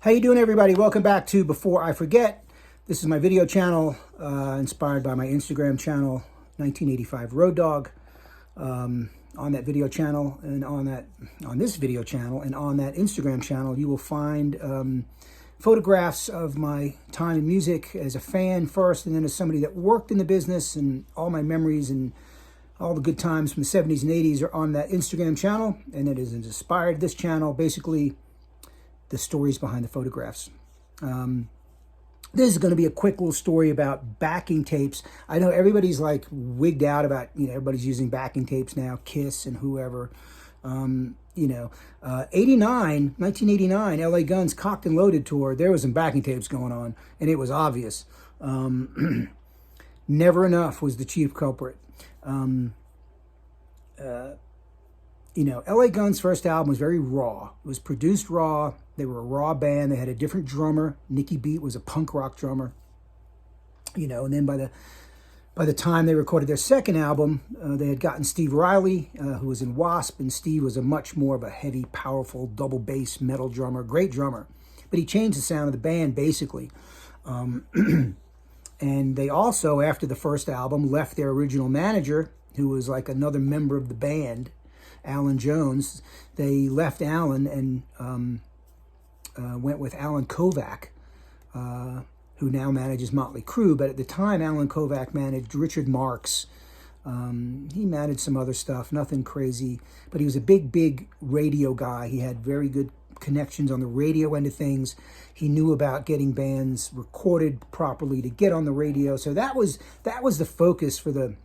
How you doing, everybody? Welcome back to Before I Forget. This is my video channel, inspired by my Instagram channel, 1985 Road Dog. On that video channel and on this video channel and on that Instagram channel, you will find photographs of my time in music as a fan first, and then as somebody that worked in the business, and all my memories and all the good times from the 70s and 80s are on that Instagram channel, and it has inspired this channel, basically the stories behind the photographs. This is going to be a quick little story about backing tapes. I know everybody's like wigged out about, everybody's using backing tapes now, Kiss and whoever. 1989, LA Guns Cocked and Loaded tour, there was some backing tapes going on, and it was obvious. Never Enough was the chief culprit. LA Guns' first album was very raw. It was produced raw. They were a raw band. They had a different drummer. Nicky Beat was a punk rock drummer. And then by the time they recorded their second album, they had gotten Steve Riley, who was in Wasp, and Steve was a much more of a heavy, powerful, double bass metal drummer, great drummer. But he changed the sound of the band, basically. And they also, after the first album, left their original manager, who was like another member of the band, Alan Jones. They left Alan and went with Alan Kovac, who now manages Motley Crue. But at the time, Alan Kovac managed Richard Marx. He managed some other stuff, nothing crazy. But he was a big radio guy. He had very good connections on the radio end of things. He knew about getting bands recorded properly to get on the radio. So that was the focus for the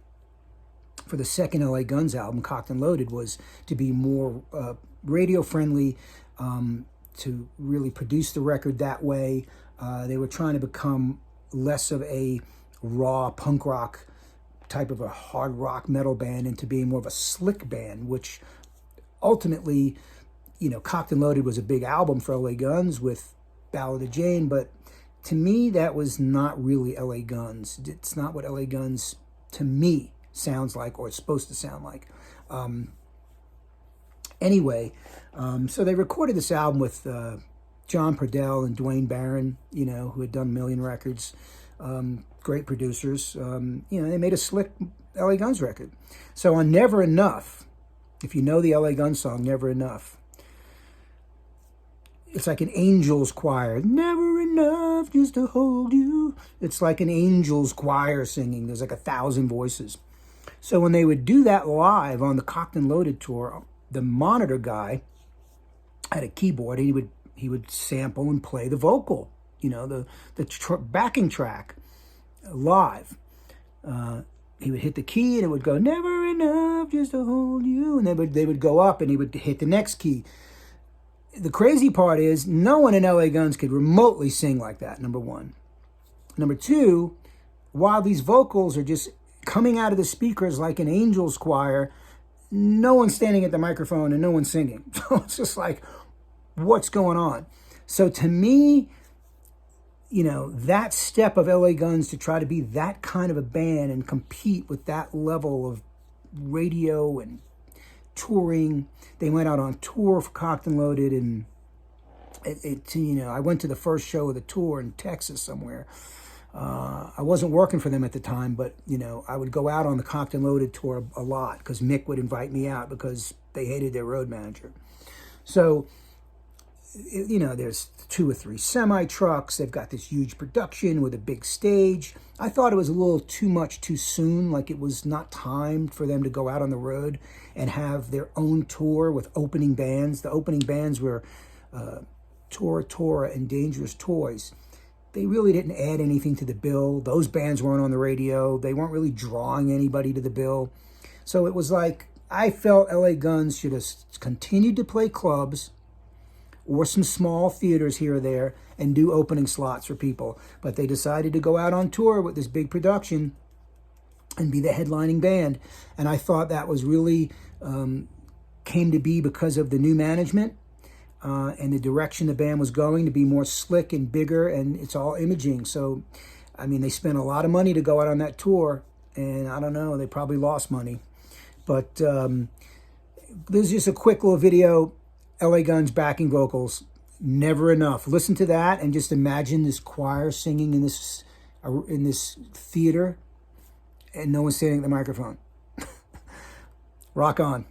second LA Guns album, Cocked and Loaded, was to be more radio friendly, to really produce the record that way. They were trying to become less of a raw punk rock type of a hard rock metal band into being more of a slick band, which ultimately, Cocked and Loaded was a big album for LA Guns with Ballad of Jane, but to me, that was not really LA Guns. It's not what LA Guns, to me, sounds like, or it's supposed to sound like. So they recorded this album with John Purdell and Dwayne Barron, who had done a million records, great producers. They made a slick LA Guns record. So on Never Enough, if you know the LA Guns song, Never Enough, it's like an angels choir. Never enough just to hold you. It's like an angels choir singing. There's like 1,000 voices. So when they would do that live on the Cocked and Loaded tour, the monitor guy had a keyboard, and he would sample and play the vocal, the backing track live. He would hit the key, and it would go, never enough just to hold you. And they would go up, and he would hit the next key. The crazy part is no one in LA Guns could remotely sing like that, number one. Number two, while these vocals are just coming out of the speakers like an angels choir, no one's standing at the microphone and no one's singing. So it's just like, what's going on? So to me, that step of LA Guns to try to be that kind of a band and compete with that level of radio and touring. They went out on tour for Cocked and Loaded, and I went to the first show of the tour in Texas somewhere. I wasn't working for them at the time, but, I would go out on the Cocked and Loaded tour a lot because Mick would invite me out because they hated their road manager. So, there's 2 or 3 semi-trucks. They've got this huge production with a big stage. I thought it was a little too much too soon, like it was not timed for them to go out on the road and have their own tour with opening bands. The opening bands were Tora and Dangerous Toys. They really didn't add anything to the bill. Those bands weren't on the radio. They weren't really drawing anybody to the bill. So it was like, I felt LA Guns should have continued to play clubs or some small theaters here or there and do opening slots for people. But they decided to go out on tour with this big production and be the headlining band. And I thought that was really came to be because of the new management. And the direction the band was going, to be more slick and bigger, and it's all imaging. So, they spent a lot of money to go out on that tour, and I don't know, they probably lost money. But there's just a quick little video, LA Guns backing vocals. Never enough. Listen to that and just imagine this choir singing in this theater and no one standing at the microphone. Rock on.